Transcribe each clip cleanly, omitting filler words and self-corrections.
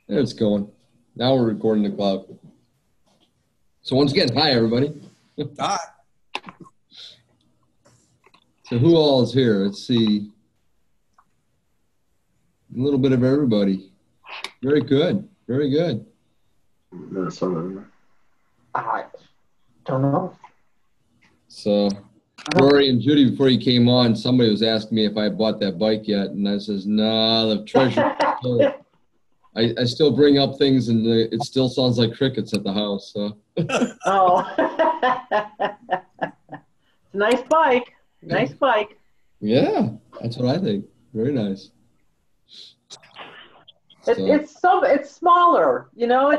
There it's going. Now we're recording the cloud. So once again, hi everybody. Hi. So who all is here? Let's see. A little bit of everybody. Very good. Very good. I don't know. So Rory and Judy, before you came on, somebody was asking me if I bought that bike yet, and I says, nah, the treasure. I still bring up things, and it still sounds like crickets at the house. So. Oh, it's a nice bike. Nice bike. Yeah, that's what I think. Very nice. It's smaller. You know,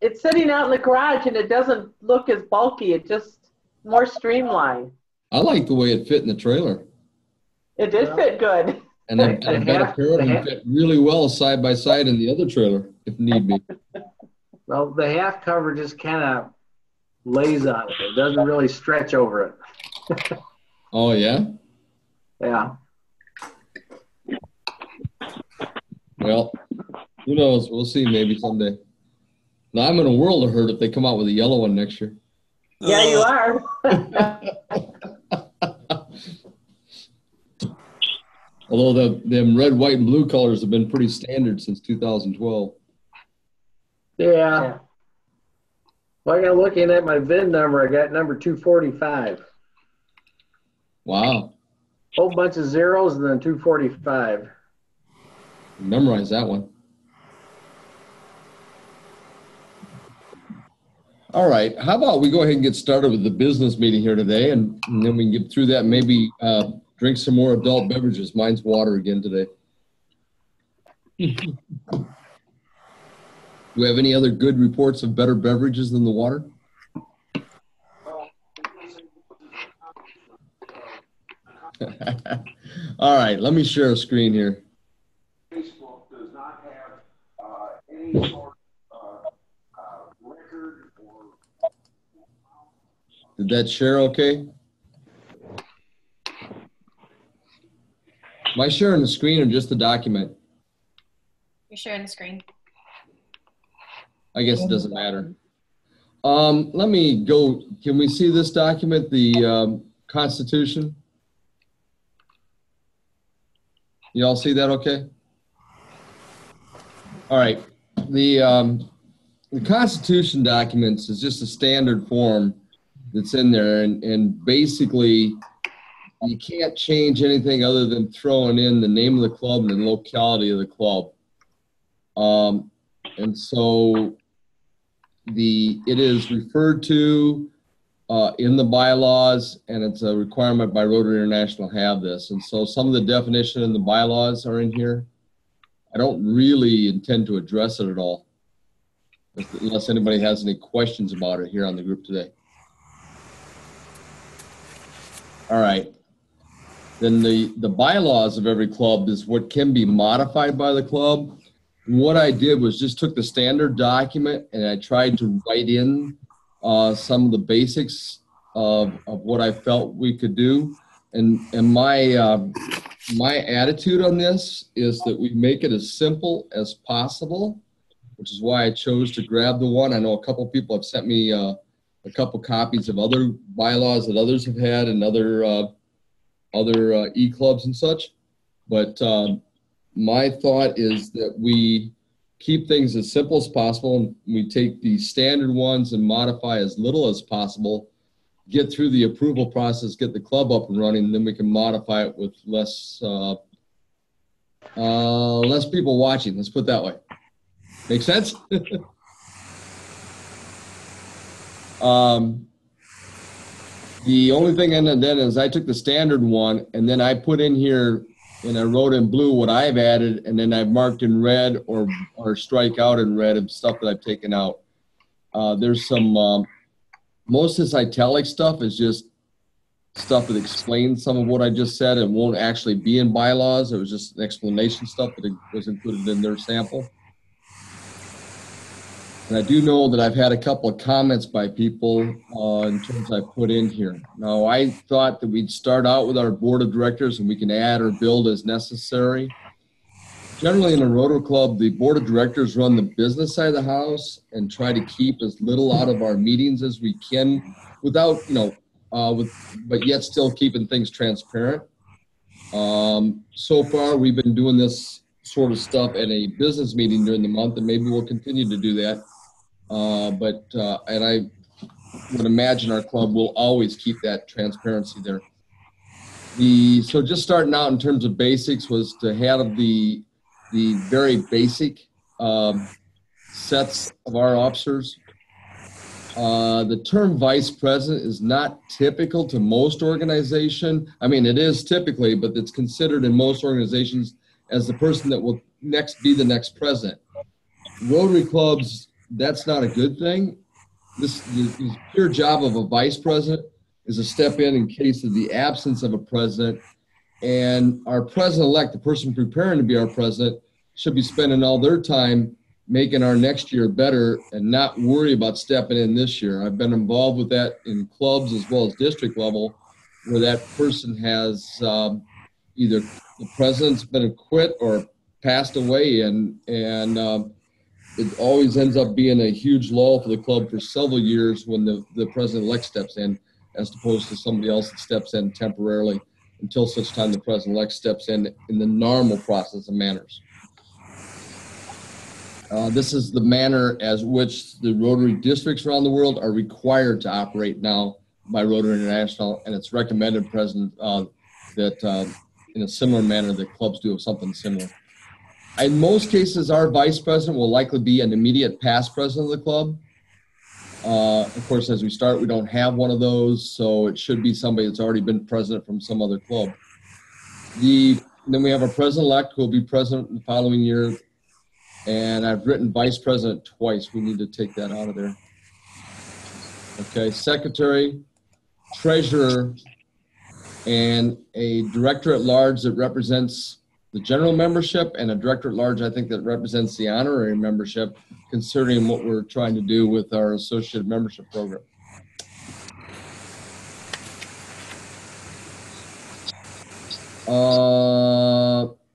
it's sitting out in the garage, and it doesn't look as bulky. It just more streamlined. I like the way it fit in the trailer. It did fit good. And I bet a pair of them fit really well side by side in the other trailer, if need be. Well, the half cover just kind of lays on it. It doesn't really stretch over it. Oh, yeah? Yeah. Well, who knows? We'll see maybe someday. Now, I'm in a world of hurt if they come out with a yellow one next year. Yeah, you are. Although them red, white, and blue colors have been pretty standard since 2012. Yeah. Well, I got looking at my VIN number. I got number 245. Wow. Whole bunch of zeros and then 245. Memorize that one. All right. How about we go ahead and get started with the business meeting here today, and then we can get through that and maybe drink some more adult beverages. Mine's water again today. Do we have any other good reports of better beverages than the water? All right. Let me share a screen here. Facebook does not have any sort of record or. Did that share okay? Am I sharing the screen or just the document? You're sharing the screen. I guess it doesn't matter. Let me go. Can we see this document, the Constitution? You all see that okay? All right. The Constitution documents is just a standard form that's in there, and basically you can't change anything other than throwing in the name of the club and the locality of the club. And so it is referred to in the bylaws, and it's a requirement by Rotary International to have this. And so some of the definition in the bylaws are in here. I don't really intend to address it at all, unless anybody has any questions about it here on the group today. All right. Then the bylaws of every club is what can be modified by the club. And what I did was just took the standard document and I tried to write in some of the basics of what I felt we could do. And my attitude on this is that we make it as simple as possible, which is why I chose to grab the one. I know a couple people have sent me a couple copies of other bylaws that others have had and other e-clubs and such. But my thought is that we keep things as simple as possible, and we take the standard ones and modify as little as possible, get through the approval process, get the club up and running, and then we can modify it with less people watching. Let's put it that way. Make sense? The only thing I did is I took the standard one and then I put in here and I wrote in blue what I've added, and then I've marked in red or strike out in red of stuff that I've taken out. There's some, most of this italic stuff is just stuff that explains some of what I just said. It won't actually be in bylaws. It was just an explanation stuff that was included in their sample. And I do know that I've had a couple of comments by people in terms I put in here. Now, I thought that we'd start out with our board of directors and we can add or build as necessary. generally in a Rotary Club, the board of directors run the business side of the house and try to keep as little out of our meetings as we can without, but yet still keeping things transparent. So far, we've been doing this sort of stuff at a business meeting during the month, and maybe we'll continue to do that. And I would imagine our club will always keep that transparency there. So just starting out in terms of basics was to have the very basic sets of our officers. The term vice president is not typical to most organizations. I mean, it is typically, but it's considered in most organizations as the person that will be the next president. Rotary clubs, that's not a good thing. The pure job of a vice president is to step in case of the absence of a president. And our president-elect, the person preparing to be our president, should be spending all their time making our next year better and not worry about stepping in this year. I've been involved with that in clubs as well as district level, where that person has either the president's been quit or passed away, and it always ends up being a huge lull for the club for several years when the president-elect steps in, as opposed to somebody else that steps in temporarily until such time the president-elect steps in the normal process and manners. This is the manner as which the Rotary districts around the world are required to operate now by Rotary International, and it's recommended, President, that in a similar manner that clubs do something similar. In most cases, our vice president will likely be an immediate past president of the club. Of course, as we start, we don't have one of those, so it should be somebody that's already been president from some other club. Then we have our president-elect who will be president the following year. And I've written vice president twice. We need to take that out of there. Okay, secretary, treasurer, and a director at large that represents the general membership, and a director at large, I think, that represents the honorary membership, considering what we're trying to do with our associate membership program.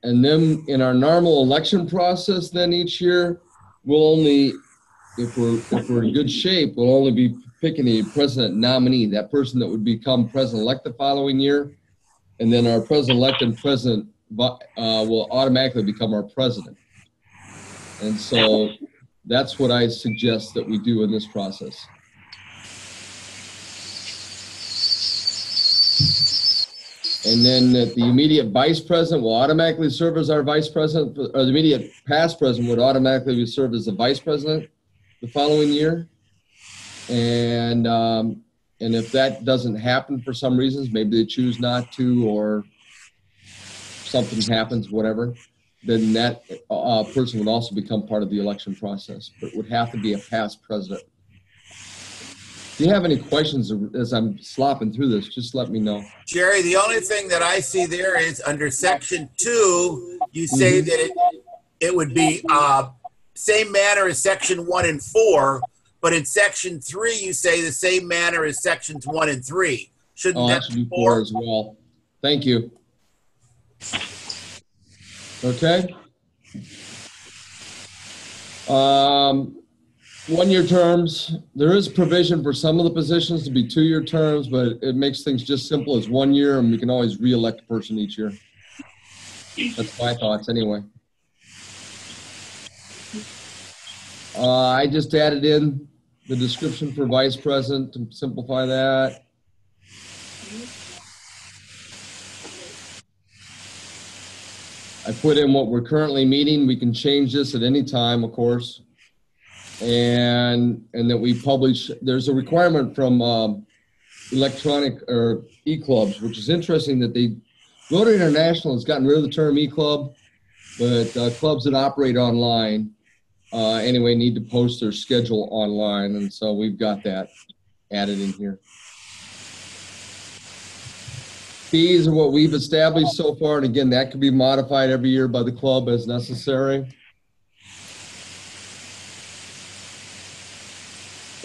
And then in our normal election process, then each year, we'll only, if we're in good shape, we'll only be picking a president nominee, that person that would become president-elect the following year. And then our president-elect and president will automatically become our president. And so that's what I suggest that we do in this process. And then the immediate vice president will automatically serve as our vice president, or the immediate past president would automatically serve as the vice president the following year. And if that doesn't happen for some reasons, maybe they choose not to, or something happens, whatever, then that person would also become part of the election process, but it would have to be a past president. If you have any questions as I'm slopping through this, just let me know. Jerry, the only thing that I see there is under section 2, you say that it would be same manner as section 1 and 4, but in section 3, you say the same manner as sections 1 and 3. Shouldn't that be 4 as well? Thank you. Okay. 1-year terms. There is provision for some of the positions to be 2-year terms, but it makes things just simple as 1 year, and we can always re-elect a person each year. That's my thoughts anyway. I just added in the description for vice president to simplify that. I put in what we're currently meeting. We can change this at any time, of course. And that we publish, there's a requirement from electronic or e-clubs, which is interesting that Rotary International has gotten rid of the term e-club, but clubs that operate online anyway need to post their schedule online, and so we've got that added in here. Fees are what we've established so far, and again, that can be modified every year by the club as necessary.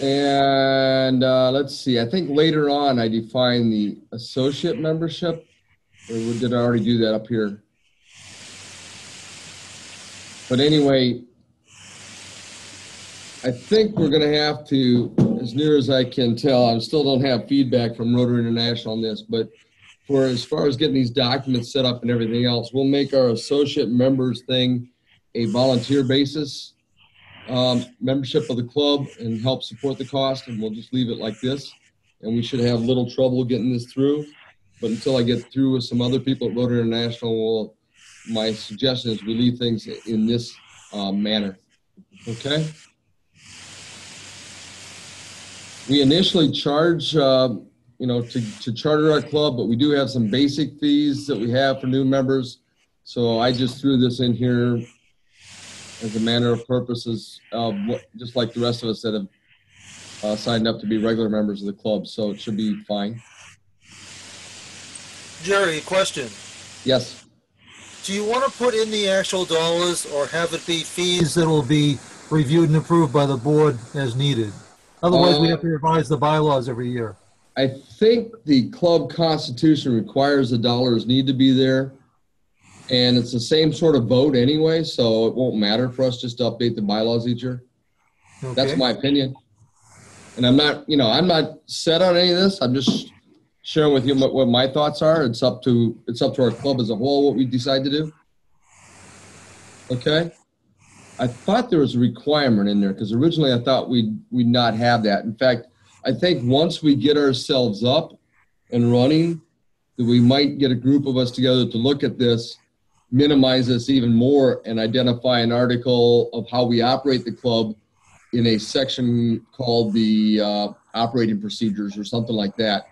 And let's see, I think later on I define the associate membership, or did I already do that up here? But anyway, I think we're going to have to, as near as I can tell, I still don't have feedback from Rotary International on this, but for as far as getting these documents set up and everything else, we'll make our associate members thing a volunteer basis membership of the club and help support the cost, and we'll just leave it like this. And we should have little trouble getting this through. But until I get through with some other people at Rotary International, my suggestion is we leave things in this manner. Okay? We initially charge, to charter our club, but we do have some basic fees that we have for new members. So I just threw this in here as a manner of purposes, just like the rest of us that have signed up to be regular members of the club. So it should be fine. Jerry, question. Yes. Do you want to put in the actual dollars or have it be fees that will be reviewed and approved by the board as needed? Otherwise, we have to revise the bylaws every year. I think the club constitution requires the dollars need to be there. And it's the same sort of vote anyway, so it won't matter for us just to update the bylaws each year. Okay. That's my opinion. And I'm not set on any of this. I'm just sharing with you what my thoughts are. It's up to our club as a whole what we decide to do. Okay? I thought there was a requirement in there because originally I thought we'd not have that. In fact, I think once we get ourselves up and running, that we might get a group of us together to look at this, minimize this even more, and identify an article of how we operate the club in a section called the operating procedures or something like that.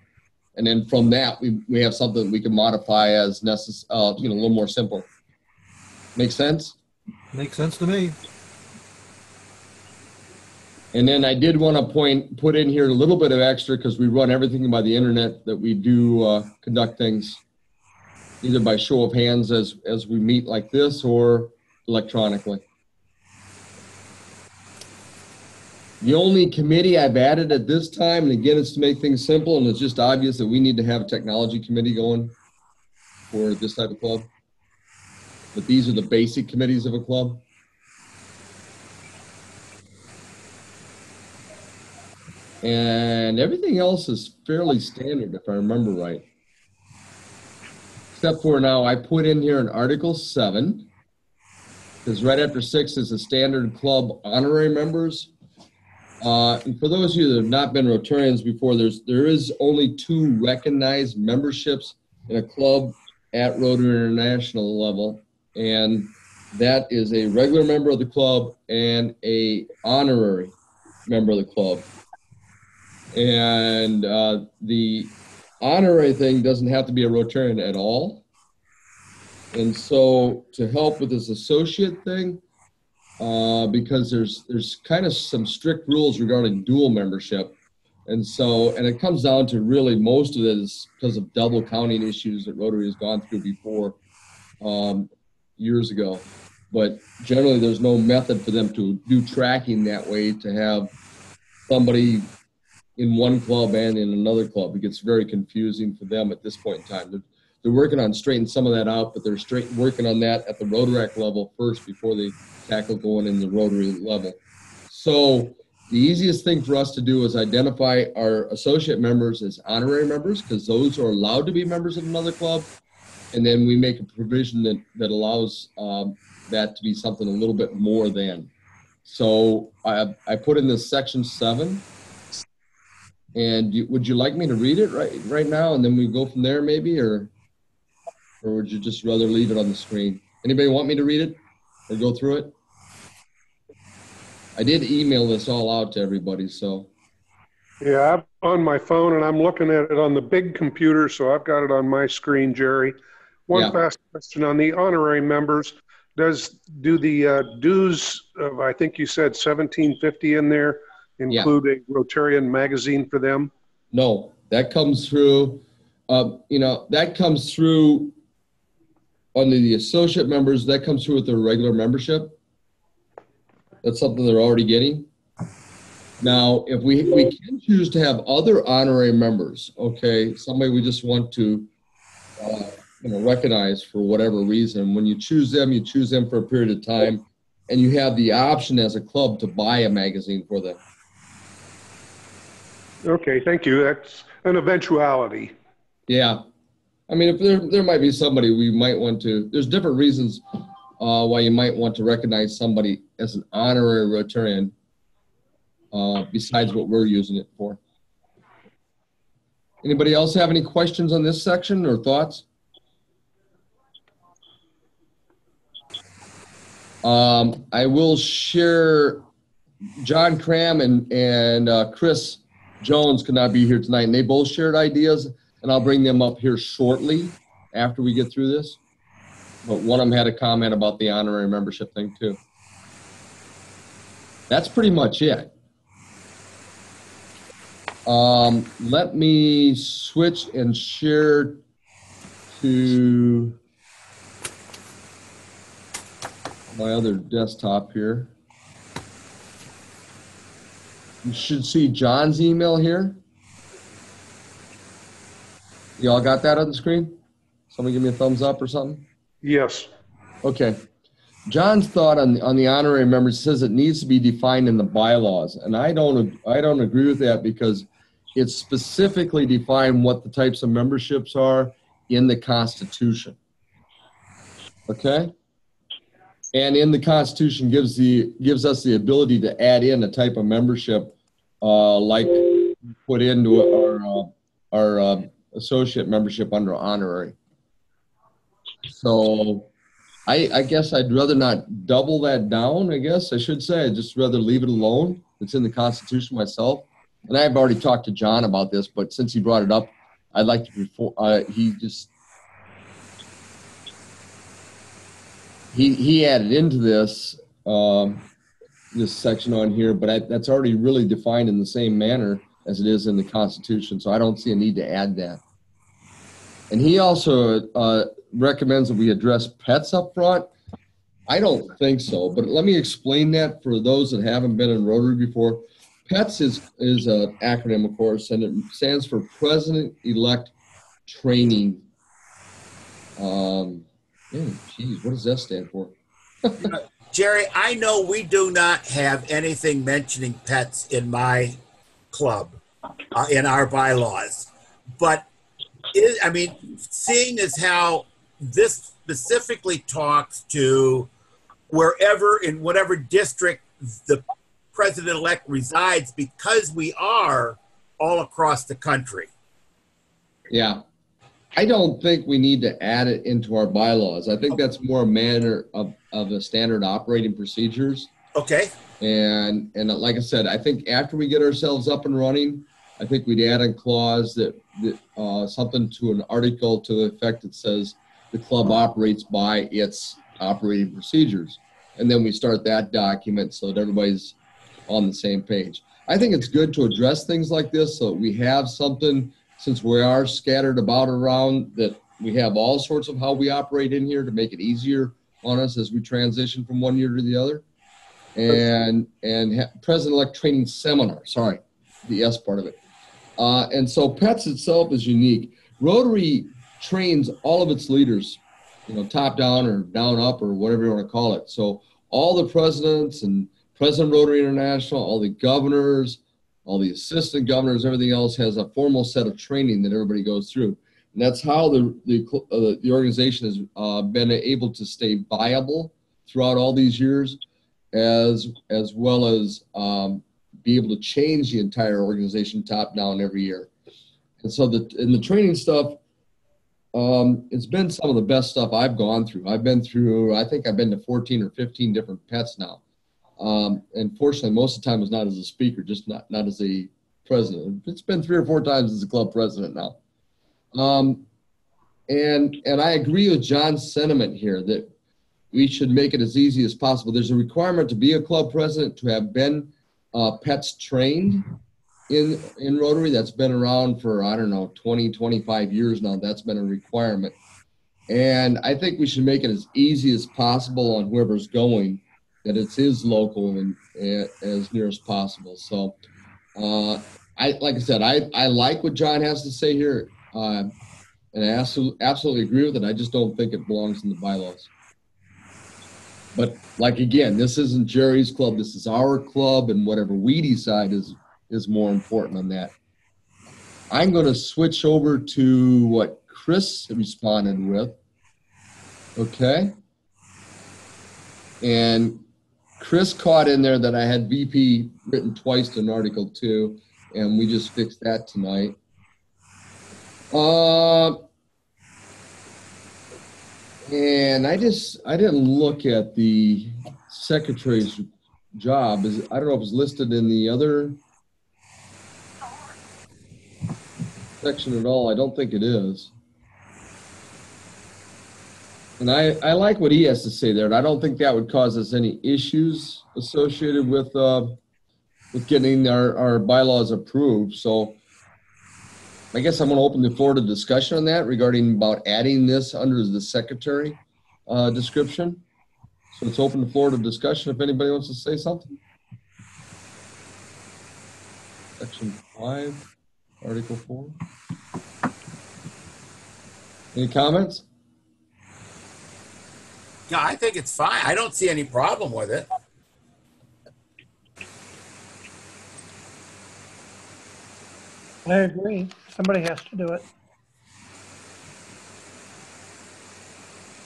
And then from that, we have something we can modify as necessary, a little more simple. Make sense? Makes sense to me. And then I did want to put in here a little bit of extra because we run everything by the internet, that we do conduct things either by show of hands as we meet like this or electronically. The only committee I've added at this time, and again, it's to make things simple, and it's just obvious that we need to have a technology committee going for this type of club. But these are the basic committees of a club. And everything else is fairly standard, if I remember right. Except for now, I put in here in Article 7, because right after 6 is the standard club honorary members. And for those of you that have not been Rotarians before, there is only 2 recognized memberships in a club at Rotary International level, and that is a regular member of the club and a honorary member of the club. And the honorary thing doesn't have to be a Rotarian at all. And so to help with this associate thing, because there's kind of some strict rules regarding dual membership. And it comes down to really most of it is because of double counting issues that Rotary has gone through before years ago. But generally there's no method for them to do tracking that way, to have somebody in one club and in another club. It gets very confusing for them at this point in time. They're working on straightening some of that out, but they're working on that at the Rotaract level first before they tackle going in the Rotary level. So the easiest thing for us to do is identify our associate members as honorary members, because those are allowed to be members of another club. And then we make a provision that allows that to be something a little bit more than. So I put in this section 7. And would you like me to read it right now, and then we go from there maybe, or would you just rather leave it on the screen? Anybody want me to read it or go through it? I did email this all out to everybody, so. Yeah, I'm on my phone and I'm looking at it on the big computer, so I've got it on my screen, Jerry. One fast question on the honorary members. Do the dues of, I think you said $17.50 in there, include a Rotarian magazine for them? No, that comes through, that comes through under the associate members. That comes through with their regular membership. That's something they're already getting. Now, if we can choose to have other honorary members, okay, somebody we just want to recognize for whatever reason. When you choose them for a period of time, and you have the option as a club to buy a magazine for them. Okay, thank you. That's an eventuality. Yeah. I mean, if there might be somebody we might want to, there's different reasons why you might want to recognize somebody as an honorary Rotarian besides what we're using it for. Anybody else have any questions on this section or thoughts? I will share, John Cram and Chris Jones could not be here tonight, and they both shared ideas, and I'll bring them up here shortly after we get through this. But one of them had a comment about the honorary membership thing too. That's pretty much it. Let me switch and share to my other desktop here. You should see John's email here. You all got that on the screen? Somebody give me a thumbs up or something? Yes. Okay. John's thought on the honorary members says it needs to be defined in the bylaws, and I don't agree with that because it's specifically defined what the types of memberships are in the Constitution. Okay? And in the Constitution gives us the ability to add in a type of membership like put into our associate membership under honorary. So I guess I'd rather not double that down, I guess I should say. I'd just rather leave it alone. It's in the Constitution myself. And I've already talked to John about this, but since he brought it up, I'd like to, he added into this, this section on here, but that's already really defined in the same manner as it is in the Constitution. So I don't see a need to add that. And he also recommends that we address pets up front. I don't think so, but let me explain that for those that haven't been in Rotary before. PETS is an acronym, of course, and it stands for President-Elect Training. Geez, what does that stand for? Jerry, I know we do not have anything mentioning pets in my club, in our bylaws, but seeing as how this specifically talks to wherever, in whatever district the president-elect resides, because we are all across the country. Yeah. I don't think we need to add it into our bylaws. I think that's more a matter of the standard operating procedures. Okay. And like I said, I think after we get ourselves up and running, I think we'd add a clause that something to an article to the effect that says the club operates by its operating procedures. And then we start that document so that everybody's on the same page. I think it's good to address things like this so we have something, since we are scattered about around, that we have all sorts of how we operate in here to make it easier on us as we transition from one year to the other. And President-elect training seminar, sorry, the S part of it. And so PETS itself is unique. Rotary trains all of its leaders, top down or down up or whatever you want to call it. So all the presidents and President Rotary International, all the governors, all the assistant governors, everything else has a formal set of training that everybody goes through. And that's how the organization has been able to stay viable throughout all these years, as well as be able to change the entire organization top down every year. And so in the training stuff, it's been some of the best stuff I've gone through. I think I've been to 14 or 15 different PETS now. And fortunately, most of the time was not as a speaker, just not as a president. It's been 3 or 4 times as a club president now. And I agree with John's sentiment here that we should make it as easy as possible. There's a requirement to be a club president to have been PETS trained in Rotary. That's been around for, 20, 25 years now. That's been a requirement. And I think we should make it as easy as possible on whoever's going, that it is local and as near as possible. So, like I said, I like what John has to say here, and I absolutely agree with it. I just don't think it belongs in the bylaws. But like, again, this isn't Jerry's club. This is our club, and whatever we decide is more important on that. I'm going to switch over to what Chris responded with. Okay. And Chris caught in there that I had VP written twice in Article 2, and we just fixed that tonight. And I didn't look at the secretary's job. I don't know if it's listed in the other section at all. I don't think it is. And I like what he has to say there. And I don't think that would cause us any issues associated with getting our bylaws approved. So I guess I'm going to open the floor to discussion on that regarding about adding this under the secretary description. So it's open the floor to discussion if anybody wants to say something. Section 5, Article 4. Any comments? Yeah, I think it's fine. I don't see any problem with it. I agree. Somebody has to do it.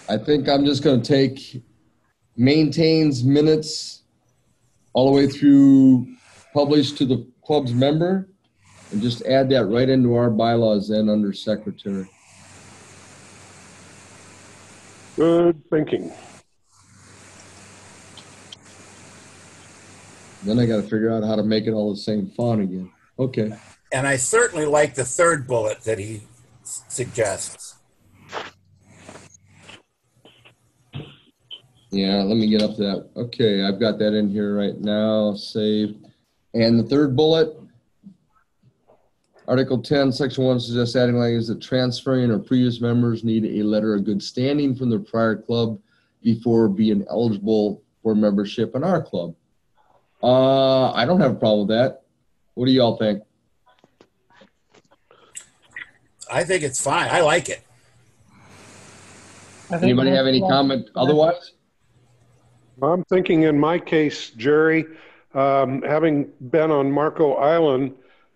I think I'm just going to take maintains minutes all the way through published to the club's member and just add that right into our bylaws then under secretary. Good thinking. Then I got to figure out how to make it all the same font again. Okay. And I certainly like the third bullet that he suggests. Yeah, let me get up to that. Okay, I've got that in here right now. Save. And the third bullet, Article 10, Section 1 suggests adding language that transferring or previous members need a letter of good standing from their prior club before being eligible for membership in our club. I don't have a problem with that. What do y'all think? I think it's fine. I like it. Anybody have any comment otherwise? I'm thinking in my case, Jerry, having been on Marco Island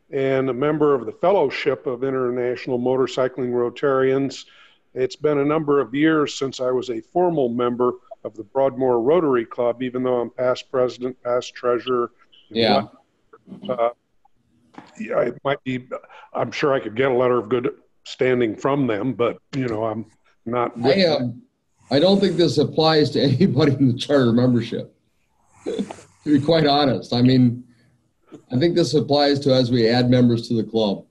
and a member of the Fellowship of International Motorcycling Rotarians, it's been a number of years since I was a formal member of the Broadmoor Rotary Club, even though I'm past president, past treasurer. Yeah. Yeah, it might be, I'm sure I could get a letter of good standing from them, but, you know, I'm not. I don't think this applies to anybody in the charter membership, to be quite honest. I mean, I think this applies to as we add members to the club.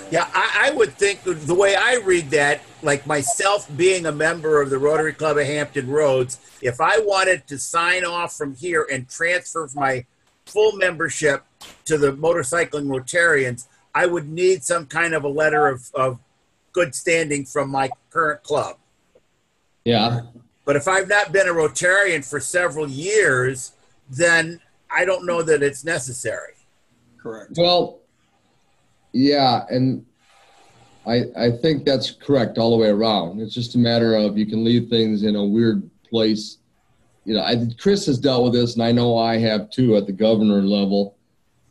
Yeah, I would think the way I read that, like myself being a member of the Rotary Club of Hampton Roads, if I wanted to sign off from here and transfer my full membership to the Motorcycling Rotarians, I would need some kind of a letter of good standing from my current club. Yeah. But if I've not been a Rotarian for several years, then I don't know that it's necessary. Correct. Well, yeah, and I think that's correct all the way around. It's just a matter of you can leave things in a weird place. You know, Chris has dealt with this, and I know I have too at the governor level.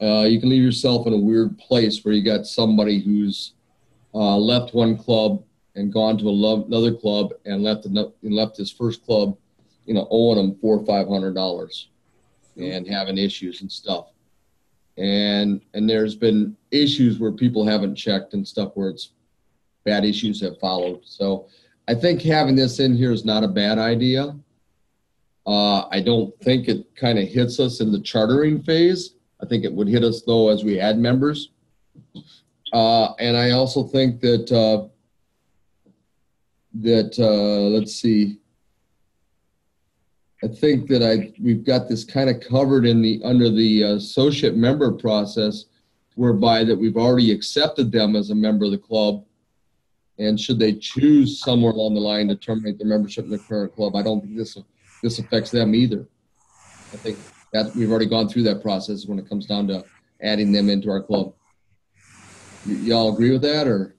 You can leave yourself in a weird place where you got somebody who's left one club and gone to another club and left his first club, you know, owing them $400 or $500 and having issues and stuff. And there's been issues where people haven't checked and stuff where it's bad issues have followed. So I think having this in here is not a bad idea. I don't think it kind of hits us in the chartering phase. I think it would hit us though as we add members. And I also think that let's see. I think that we've got this kind of covered under the associate member process, whereby that we've already accepted them as a member of the club, and should they choose somewhere along the line to terminate their membership in the current club, I don't think this affects them either. I think that we've already gone through that process when it comes down to adding them into our club. Y'all agree with that, or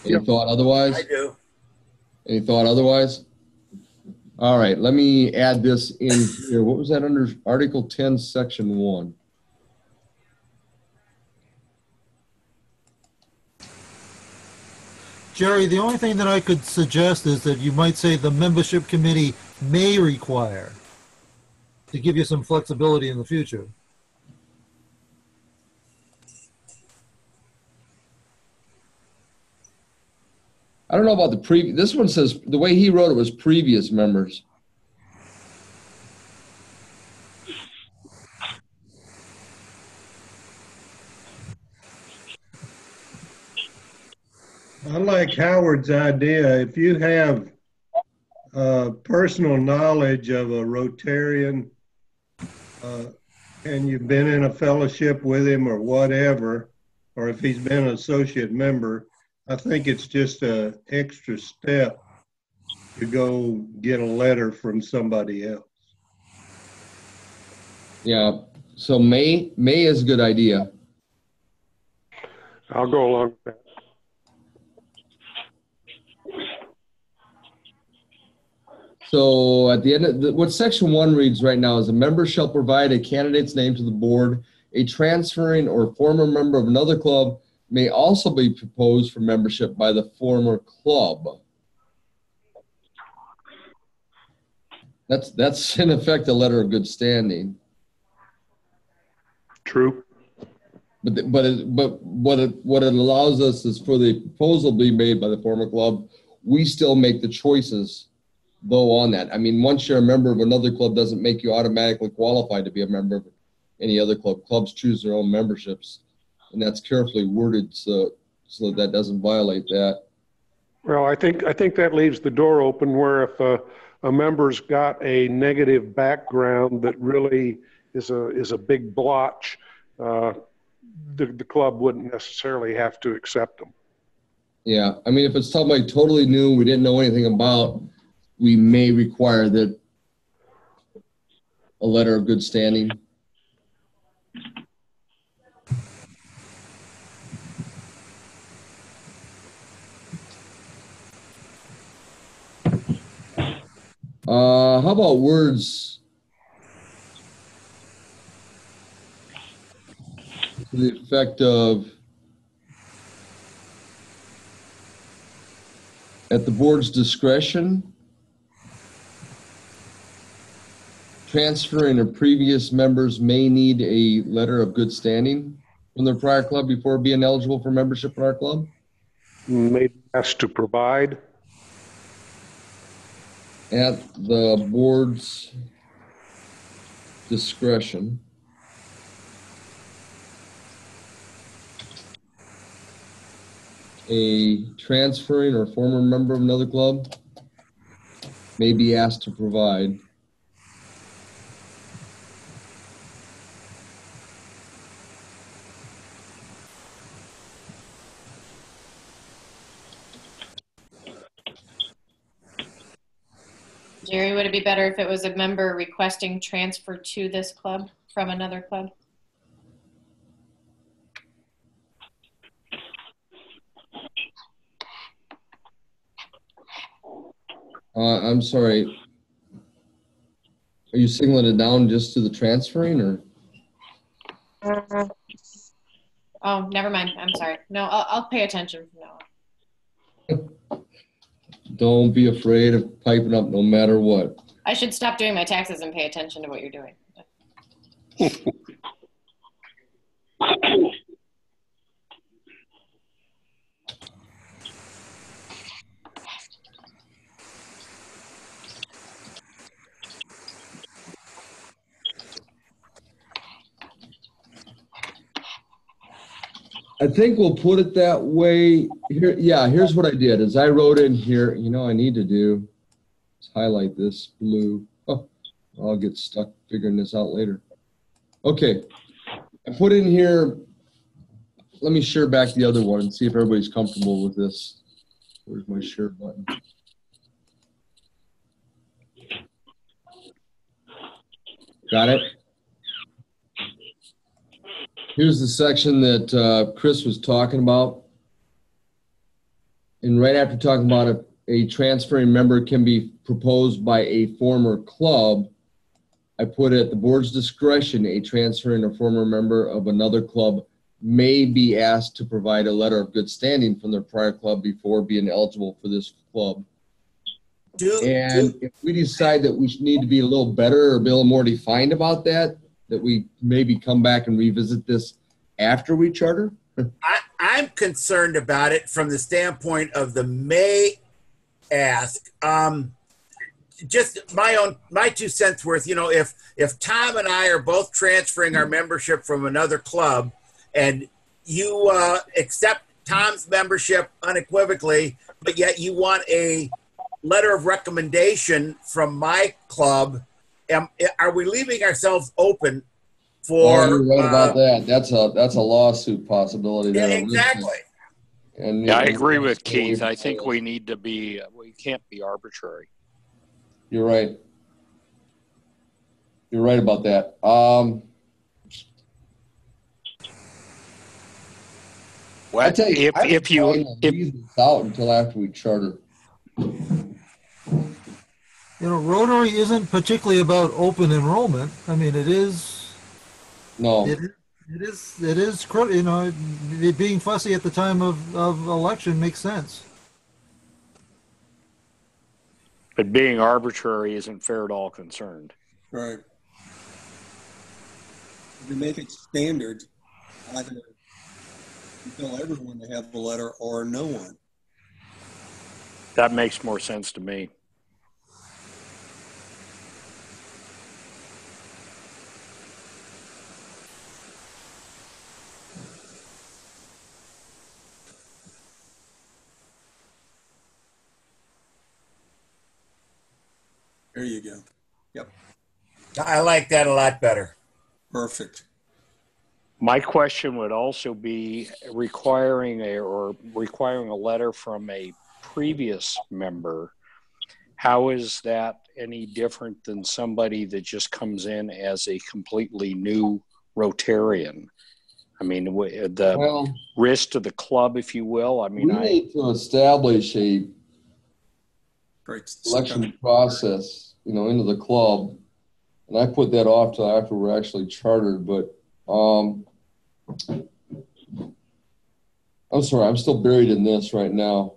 any thought otherwise? I do. Any thought otherwise? All right, let me add this in here. What was that under Article 10, Section 1? Jerry, the only thing that I could suggest is that you might say the membership committee may require, to give you some flexibility in the future. I don't know about the previous. This one says the way he wrote it was previous members. I like Howard's idea. If you have personal knowledge of a Rotarian and you've been in a fellowship with him or whatever, or if he's been an associate member, I think it's just an extra step to go get a letter from somebody else. Yeah, so May is a good idea. I'll go along with that. So at the end of what section 1 reads right now is a member shall provide a candidate's name to the board. A transferring or former member of another club may also be proposed for membership by the former club. That's in effect a letter of good standing. True. But what it allows us is for the proposal to be made by the former club, we still make the choices though on that. I mean, once you're a member of another club doesn't make you automatically qualified to be a member of any other club. Clubs choose their own memberships, and that's carefully worded so that doesn't violate that. Well, I think that leaves the door open where if a member's got a negative background that really is a big blotch, the club wouldn't necessarily have to accept them. Yeah, I mean, if it's somebody totally new we didn't know anything about, we may require that a letter of good standing. How about words to the effect of at the board's discretion, transferring of previous members may need a letter of good standing from their prior club before being eligible for membership in our club? May be asked to provide. At the board's discretion. A transferring or former member of another club may be asked to provide. Jerry, would it be better if it was a member requesting transfer to this club from another club? I'm sorry. Are you singling it down just to the transferring or? Oh, never mind. I'm sorry. No, I'll pay attention from now on. Don't be afraid of piping up no matter what. I should stop doing my taxes and pay attention to what you're doing. I think we'll put it that way. Here, yeah, here's what I did is I wrote in here, you know, I need to do is highlight this blue. Oh, I'll get stuck figuring this out later. Okay, I put in here, let me share back the other one and see if everybody's comfortable with this. Where's my share button? Got it? Here's the section that Chris was talking about. And right after talking about a transferring member can be proposed by a former club, I put at the board's discretion, a transferring or former member of another club may be asked to provide a letter of good standing from their prior club before being eligible for this club. And if we decide that we need to be a little better or be a little more defined about that, that we maybe come back and revisit this after we charter? I'm concerned about it from the standpoint of the may ask. Just my 2 cents worth. You know, if Tom and I are both transferring our membership from another club, and you accept Tom's membership unequivocally, but yet you want a letter of recommendation from my club, are we leaving ourselves open for? Oh, you're right about that. That's a lawsuit possibility there. Yeah, exactly. And yeah, I agree with Keith. I think we can't be arbitrary. You're right. You're right about that. Well, I tell you, if you leave this out until after we charter. You know, Rotary isn't particularly about open enrollment. I mean, it is. No. It is. You know, being fussy at the time of election makes sense. But being arbitrary isn't fair at all concerned. Right. If you make it standard, either you tell everyone to have a letter or no one. That makes more sense to me. There you go. Yep. I like that a lot better. Perfect. My question would also be requiring a letter from a previous member. How is that any different than somebody that just comes in as a completely new Rotarian? I mean, the risk to the club, if you will. I mean, we need to establish a election process, you know, into the club, and I put that off till after we're actually chartered. But I'm sorry, I'm still buried in this right now.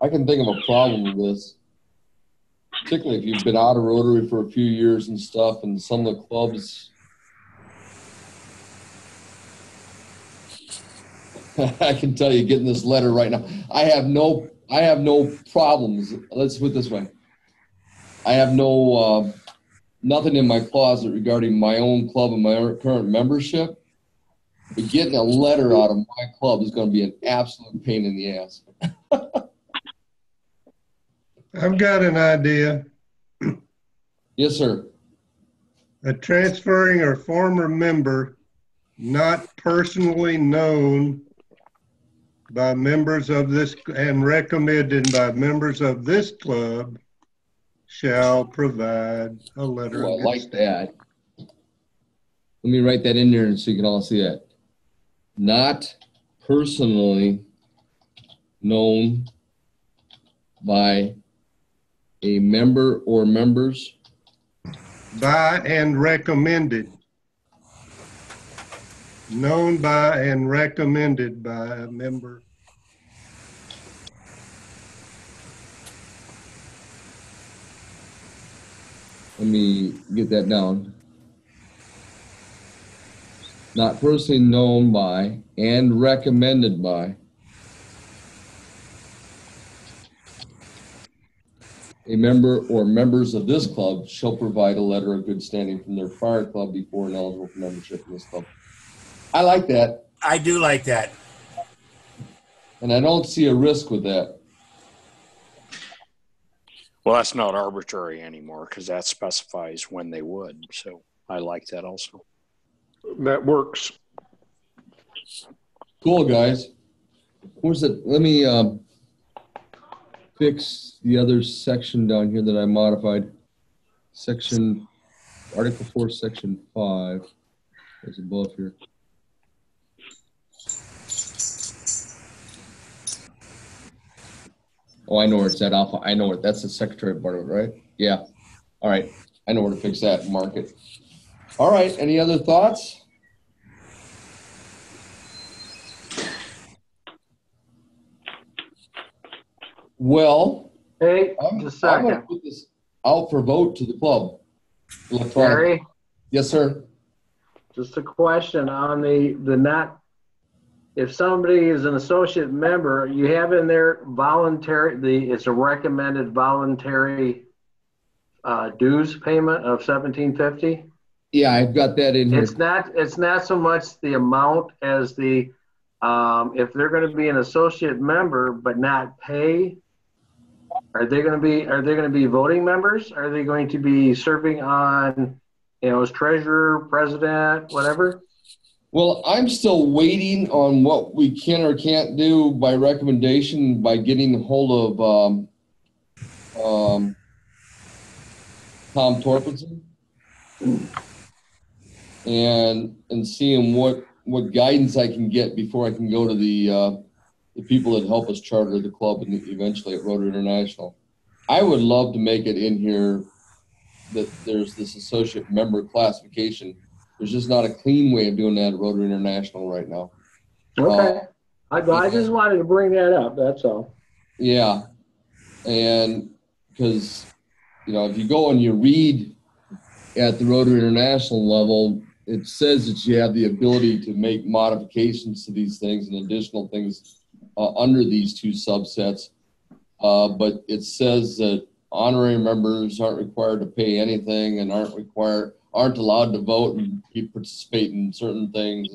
I can think of a problem with this, particularly if you've been out of Rotary for a few years and stuff, and some of the clubs. I can tell you, getting this letter right now, I have no problems. Let's put it this way. I have nothing in my closet regarding my own club and my current membership. But getting a letter out of my club is going to be an absolute pain in the ass. I've got an idea. Yes, sir. A transferring or former member not personally known by members of this and recommended by members of this club shall provide a letter. Oh, I like that. Let me write that in there so you can all see that. Not personally known by a member or members. By and recommended. Known by and recommended by a member. Let me get that down. Not personally known by and recommended by a member or members of this club shall provide a letter of good standing from their prior club before and eligible for membership in this club. I like that. I do like that. And I don't see a risk with that. Well, that's not arbitrary anymore because that specifies when they would. So I like that also. That works. Cool, guys. Where's it? Let me fix the other section down here that I modified. Section, Article 4, Section 5. It's above here. Oh, I know where it's at, Alpha. I know where, that's the Secretary of Board, right? Yeah. All right. I know where to fix that and mark it. All right. Any other thoughts? Well, Hey, I'm just a going to second. put this out for vote to the club. Gary, Yes, sir. just a question on the not, if somebody is an associate member, you have in there voluntary, it's a recommended voluntary dues payment of $17.50. Yeah, I've got that in here. It's not so much the amount as the, if they're going to be an associate member but not pay, are they going to be voting members? Are they going to be serving on, as treasurer, president, whatever? Well, I'm still waiting on what we can or can't do by recommendation by getting a hold of Tom Torpenson and seeing what guidance I can get before I can go to the people that help us charter the club and eventually at Rotary International. I would love to make it in here that there's this associate member classification. There's just not a clean way of doing that at Rotary International right now. Okay. I just wanted to bring that up, that's all. Yeah. And because, if you go and you read at the Rotary International level, it says that you have the ability to make modifications to these things and additional things under these two subsets. But it says that honorary members aren't required to pay anything and aren't allowed to vote and participate in certain things.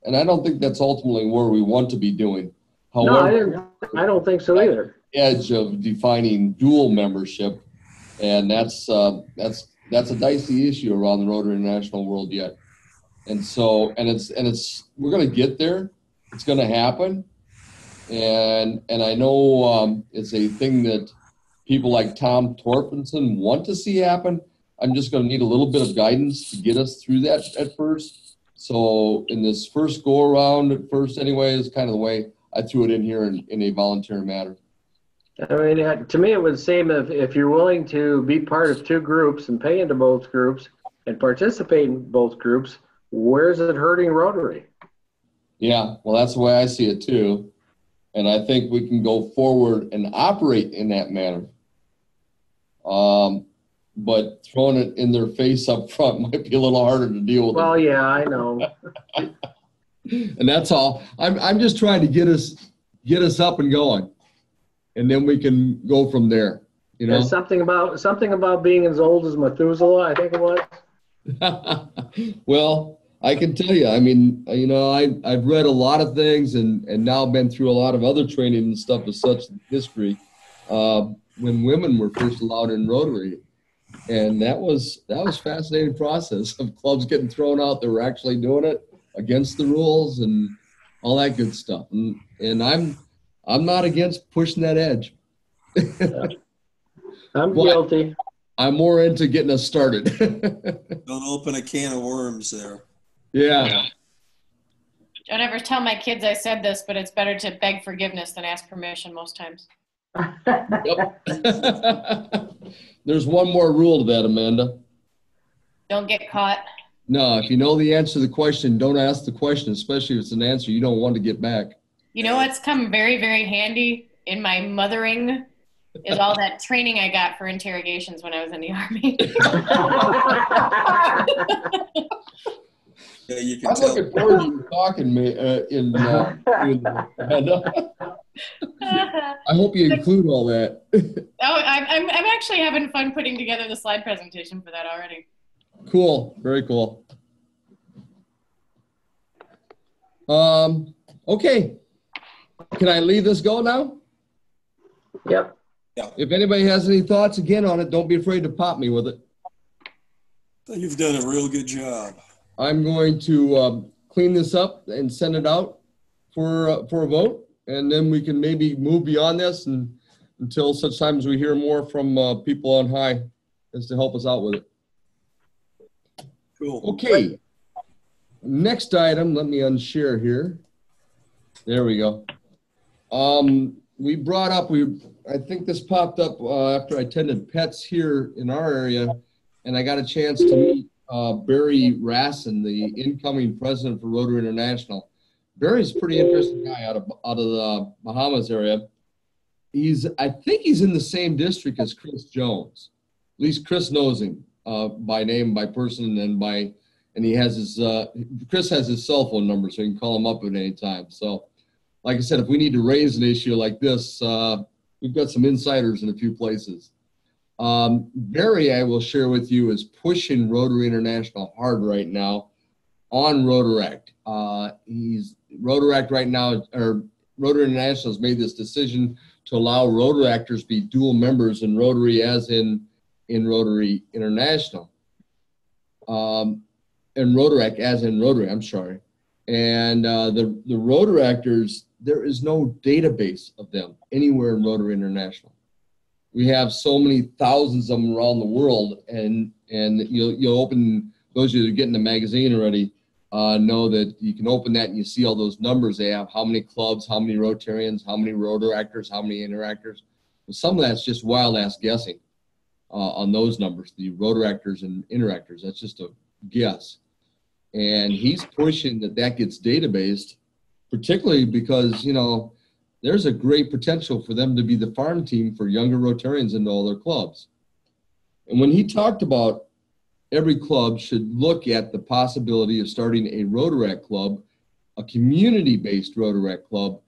And I don't think that's ultimately where we want to be doing. However, I don't think so either. Edge of defining dual membership, and that's a dicey issue around the Rotary International world yet. And so, we're going to get there. It's going to happen. And I know it's a thing that people like Tom Torpenson want to see happen. I'm just going to need a little bit of guidance to get us through that at first. So in this first go around at first anyway, is kind of the way I threw it in here in a voluntary matter. I mean, to me, it would seem if you're willing to be part of two groups and pay into both groups and participate in both groups, where's it hurting Rotary? Yeah, well, that's the way I see it too. And I think we can go forward and operate in that manner. But throwing it in their face up front might be a little harder to deal with. Well, yeah, I know. And that's all. I'm just trying to get us up and going, and then we can go from there. There's something about being as old as Methuselah, I think it was. Well, I can tell you. I mean, I've read a lot of things and now been through a lot of other training and stuff of such history when women were first allowed in Rotary. And that was a fascinating process of clubs getting thrown out that were actually doing it against the rules and all that good stuff. And I'm not against pushing that edge. I'm guilty. I'm more into getting us started. Don't open a can of worms there. Yeah. Don't ever tell my kids I said this, but it's better to beg forgiveness than ask permission most times. Yep. There's one more rule to that, Amanda. Don't get caught. No, if you know the answer to the question, don't ask the question, especially if it's an answer you don't want to get back. You know what's come very, very handy in my mothering is all that training I got for interrogations when I was in the Army. Yeah, you can I'm tell. looking forward to you talking I hope you include all that. I'm actually having fun putting together the slide presentation for that already. Cool. Very cool. Okay. Can I leave this go now? Yep. Yeah. If anybody has any thoughts again on it, don't be afraid to pop me with it. You've done a real good job. I'm going to clean this up and send it out for a vote, and then we can maybe move beyond this and until such time as we hear more from people on high as to help us out with it. Cool. Okay. Next item, let me unshare here. There we go. we brought up, I think this popped up after I attended PETS here in our area, and I got a chance to meet Barry Rassin, the incoming president for Rotary International. Barry's a pretty interesting guy out of the Bahamas area. I think he's in the same district as Chris Jones. At least Chris knows him by name, by person, and he has his, Chris has his cell phone number, so you can call him up at any time. So, like I said, if we need to raise an issue like this, we've got some insiders in a few places. Barry, I will share with you, is pushing Rotary International hard right now on Rotaract. Rotaract right now, or Rotary International has made this decision to allow Rotaractors be dual members in Rotary as in Rotary International. And Rotaract as in Rotary, I'm sorry. And the Rotaractors, there is no database of them anywhere in Rotary International. We have so many thousands of them around the world, and you'll open, those of you that are getting the magazine already know that you can open that and you see all those numbers they have, how many clubs, how many Rotarians, how many Rotaractors, how many Interactors. Well, some of that's just wild ass guessing on those numbers, the Rotaractors and Interactors. That's just a guess. And he's pushing that gets databased, particularly because, you know, there's a great potential for them to be the farm team for younger Rotarians into all their clubs. And when he talked about every club should look at the possibility of starting a Rotaract club, a community-based Rotaract club,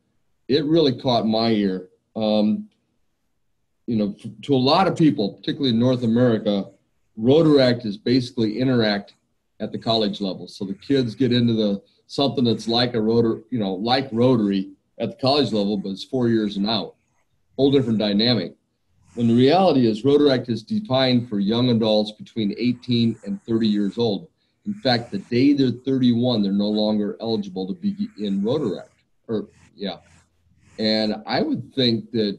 it really caught my ear. You know, to a lot of people, particularly in North America, Rotaract is basically Interact at the college level. So the kids get into something that's like a like Rotary at the college level, but it's 4 years and out. Whole different dynamic. When the reality is Rotaract is defined for young adults between 18 and 30 years old. In fact, the day they're 31, they're no longer eligible to be in Rotaract. And I would think that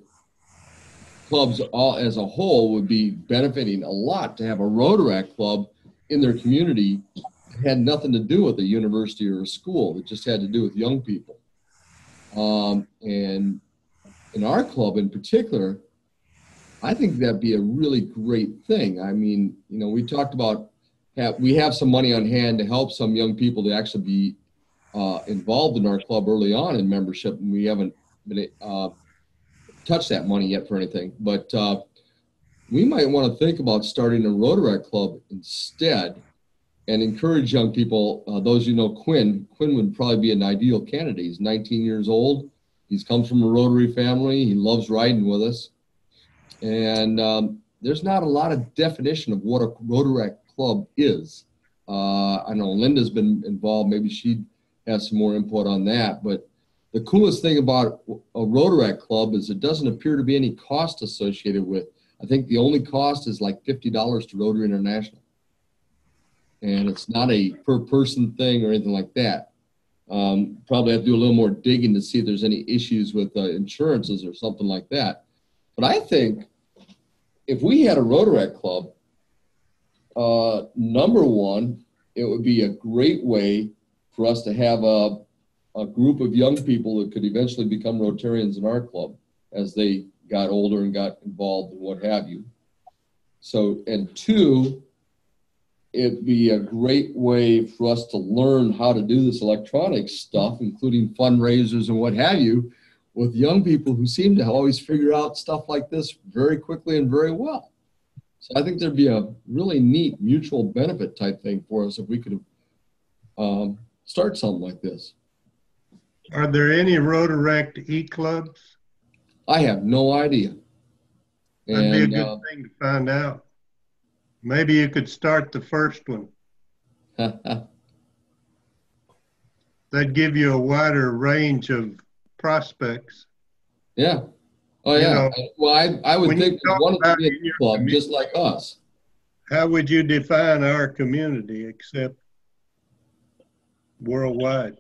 clubs all as a whole would be benefiting a lot to have a Rotaract club in their community that had nothing to do with a university or a school. It just had to do with young people. And in our club in particular, I think that'd be a really great thing. I mean, you know, we talked about, we have some money on hand to help some young people to actually be involved in our club early on in membership, and we haven't been touched that money yet for anything. But we might want to think about starting a Rotaract club instead and encourage young people. Those you know, Quinn would probably be an ideal candidate. He's 19 years old. He's comes from a Rotary family. He loves riding with us. And there's not a lot of definition of what a Rotaract club is. I know Linda's been involved. Maybe she'd have some more input on that. But the coolest thing about a Rotaract club is it doesn't appear to be any cost associated with. I think the only cost is like $50 to Rotary International. And it's not a per person thing or anything like that. Probably have to do a little more digging to see if there's any issues with insurances or something like that. But I think if we had a Rotaract club, number one, it would be a great way for us to have a group of young people that could eventually become Rotarians in our club as they got older and got involved and what have you. So, and two, it'd be a great way for us to learn how to do this electronic stuff, including fundraisers and what have you, with young people who seem to always figure out stuff like this very quickly and very well. So I think there'd be a really neat mutual benefit type thing for us if we could start something like this. Are there any Rotaract e-clubs? I have no idea. That'd be a good thing to find out. Maybe you could start the first one. That'd give you a wider range of prospects. Yeah. Oh, yeah. You know, well, I would think one of the club just like us. How would you define our community except worldwide?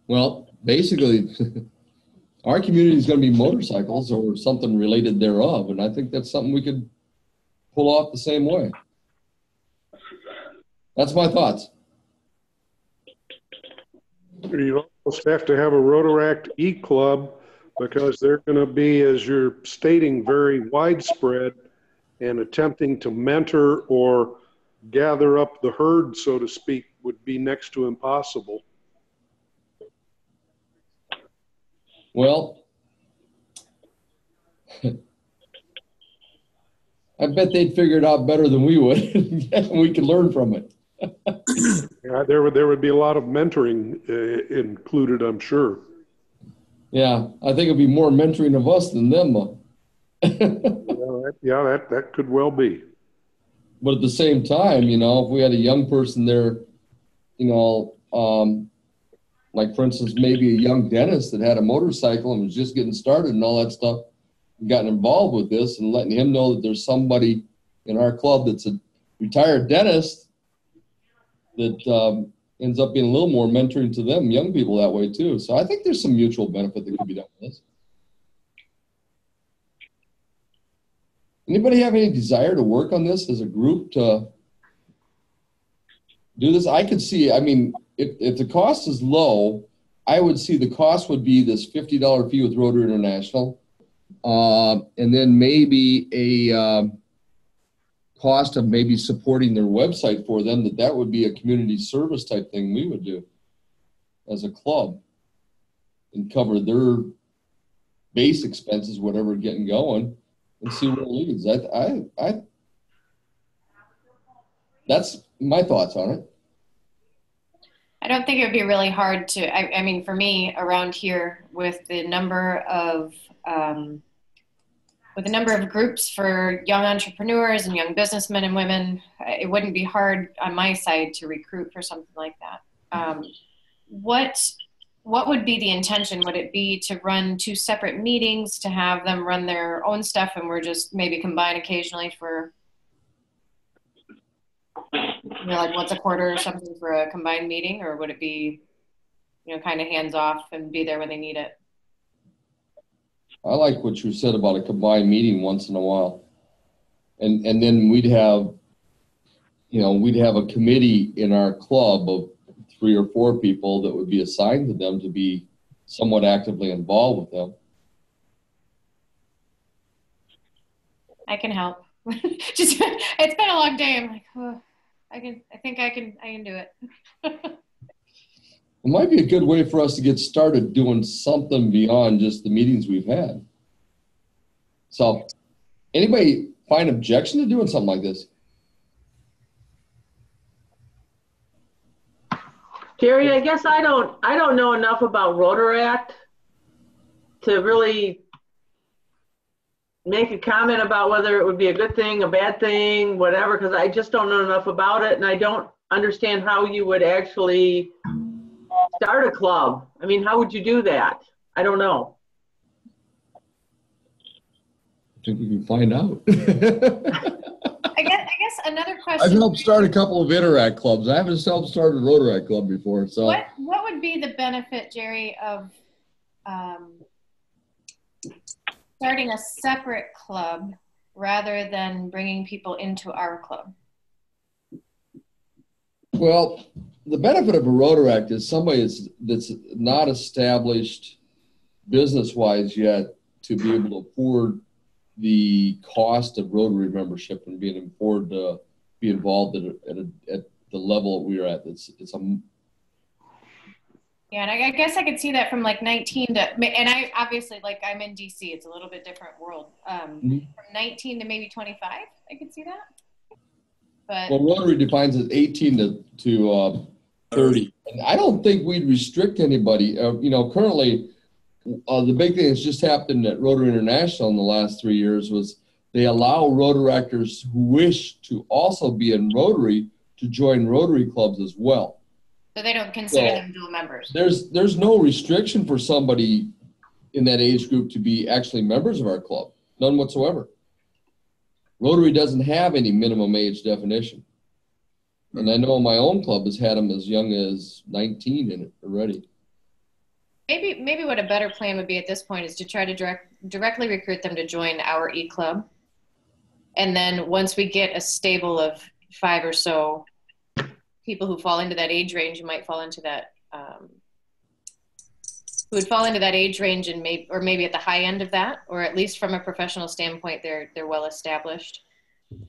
Well, basically, our community is going to be motorcycles or something related thereof, and I think that's something we could pull off the same way. That's my thoughts. You almost have to have a Rotaract e-club because they're going to be, as you're stating, very widespread, and attempting to mentor or gather up the herd, so to speak, would be next to impossible. Well, I bet they'd figure it out better than we would, and we could learn from it. Yeah, there would be a lot of mentoring included, I'm sure. Yeah, I think it'd be more mentoring of us than them, though. Yeah, that could well be. But at the same time, you know, if we had a young person there, you know, like for instance, maybe a young dentist that had a motorcycle and was just getting started and all that stuff, and gotten involved with this, and letting him know that there's somebody in our club that's a retired dentist that ends up being a little more mentoring to them, young people that way too. So I think there's some mutual benefit that could be done with this. Anybody have any desire to work on this as a group to do this? I could see, I mean, if the cost is low, I would see the cost would be this $50 fee with Rotary International. And then maybe a cost of maybe supporting their website for them, that would be a community service type thing we would do as a club and cover their base expenses, whatever getting going, and see where it leads. That's my thoughts on it. I don't think it would be really hard to, I mean, for me around here with the number of groups for young entrepreneurs and young businessmen and women, it wouldn't be hard on my side to recruit for something like that. What would be the intention? Would it be to run 2 separate meetings, to have them run their own stuff and we're just maybe combine occasionally for, you know, like once a quarter or something for a combined meeting? Or would it be, you know, kind of hands off and be there when they need it? I like what you said about a combined meeting once in a while. And then we'd have, you know, we'd have a committee in our club of 3 or 4 people that would be assigned to them to be somewhat actively involved with them. I can help. Just, it's been a long day. I'm like, oh, I think I can do it. It might be a good way for us to get started doing something beyond just the meetings we've had. So, anybody find objection to doing something like this? Jerry, I guess I don't know enough about Rotaract to really make a comment about whether it would be a good thing, a bad thing, whatever, because I just don't know enough about it, and I don't understand how you would actually start a club. I mean, how would you do that? I don't know. I think we can find out. I guess another question. I've helped start a couple of Interact clubs. I haven't helped start a Rotaract club before. So what would be the benefit, Jerry, of starting a separate club rather than bringing people into our club? Well, the benefit of a Rotaract is somebody that's not established business-wise yet to be able to afford the cost of Rotary membership and being afford to be involved at the level that we are at. Yeah, and I guess I could see that from like 19 to, and I obviously, like, I'm in DC, it's a little bit different world. From 19 to maybe 25, I could see that. But well, Rotary defines it 18 to 30. And I don't think we'd restrict anybody. You know, currently, the big thing that's just happened at Rotary International in the last 3 years was they allow Rotaractors who wish to also be in Rotary to join Rotary clubs as well. So they don't consider them dual members. There's no restriction for somebody in that age group to be actually members of our club, none whatsoever. Rotary doesn't have any minimum age definition. And I know my own club has had them as young as 19 in it already. Maybe what a better plan would be at this point is to try to directly recruit them to join our e-club. And then once we get a stable of 5 or so people who fall into that age range, you might fall into that who would fall into that age range and maybe at the high end of that, or at least from a professional standpoint, they're well established.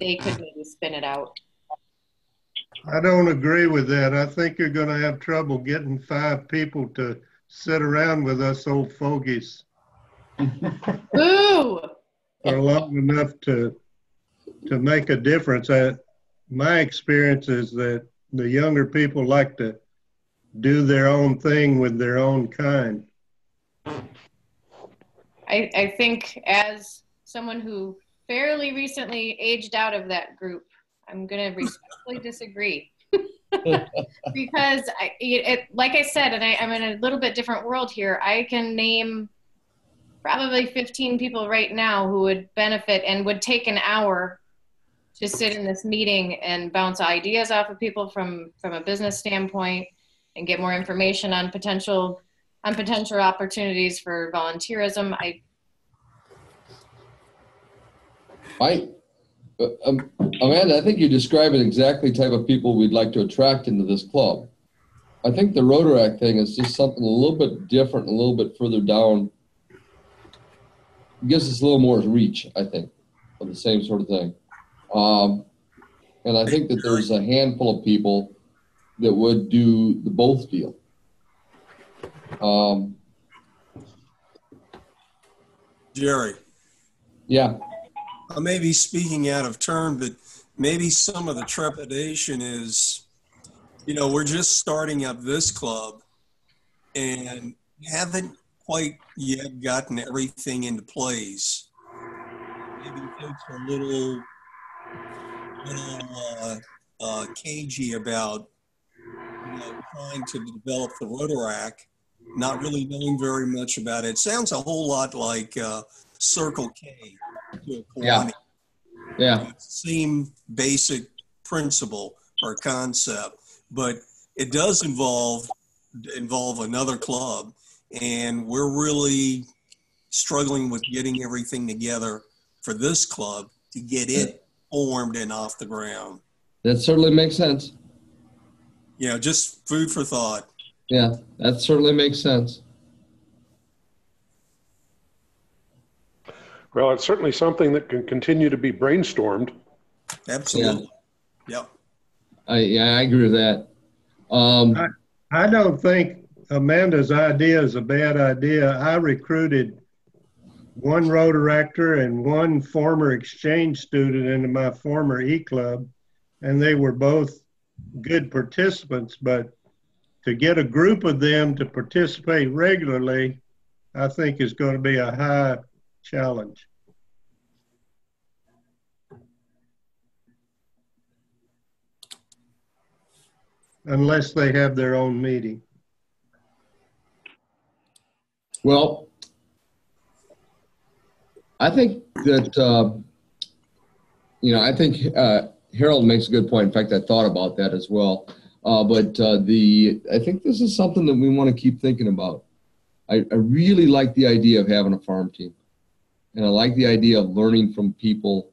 They could maybe spin it out. I don't agree with that. I think you're going to have trouble getting 5 people to sit around with us old fogies. Ooh! For long enough to make a difference. My experience is that the younger people like to do their own thing with their own kind. I think as someone who fairly recently aged out of that group, I'm going to respectfully disagree. Because, like I said, and I'm in a little bit different world here, I can name probably 15 people right now who would benefit and would take an hour to sit in this meeting and bounce ideas off of people from a business standpoint and get more information on potential opportunities for volunteerism. Amanda, I think you're describing exactly the type of people we'd like to attract into this club. I think the Rotaract thing is just something a little bit different, a little bit further down. It gives us a little more reach, I think, of the same sort of thing. And I think that there's a handful of people that would do the both deal. Jerry. Yeah. I may be speaking out of turn, but maybe some of the trepidation is, we're just starting up this club and haven't quite yet gotten everything into place. Maybe folks are a little cagey about, trying to develop the Rotaract, not really knowing very much about it. It sounds a whole lot like Circle K to a Kiwanis. Yeah. Same basic principle or concept, but it does involve another club, and we're really struggling with getting everything together for this club to get it formed and off the ground. That certainly makes sense. Just food for thought. Yeah, that certainly makes sense. Well, it's certainly something that can continue to be brainstormed. Absolutely. Yep. I agree with that. I don't think Amanda's idea is a bad idea. I recruited one Rotaractor and one former exchange student into my former E-Club, and they were both good participants, but to get a group of them to participate regularly, I think is going to be a high challenge. Unless they have their own meeting. Well, I think that, I think Harold makes a good point. In fact, I thought about that as well. But I think this is something that we want to keep thinking about. I really like the idea of having a farm team. And I like the idea of learning from people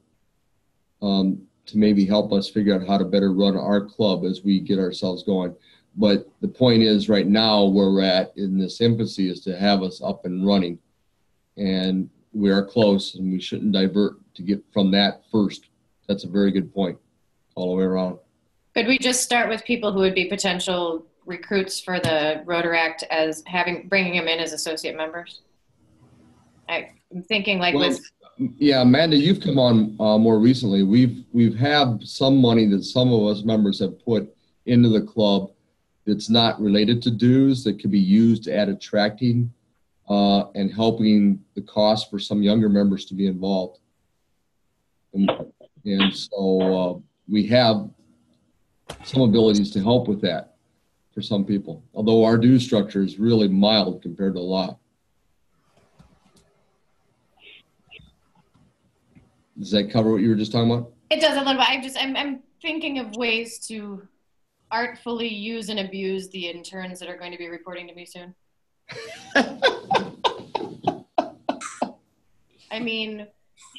to maybe help us figure out how to better run our club as we get ourselves going. But the point is right now where we're at in this infancy is to have us up and running. And we are close, and we shouldn't divert to get from that first. That's a very good point all the way around. Could we just start with people who would be potential recruits for the Rotaract as bringing them in as associate members? I'm thinking yeah, Amanda, you've come on more recently. We've had some money that some of us members have put into the club that's not related to dues that could be used at attracting and helping the cost for some younger members to be involved. And so we have some abilities to help with that for some people, although our due structure is really mild compared to a lot. Does that cover what you were just talking about? It does a little bit. I'm thinking of ways to artfully use and abuse the interns that are going to be reporting to me soon. I mean,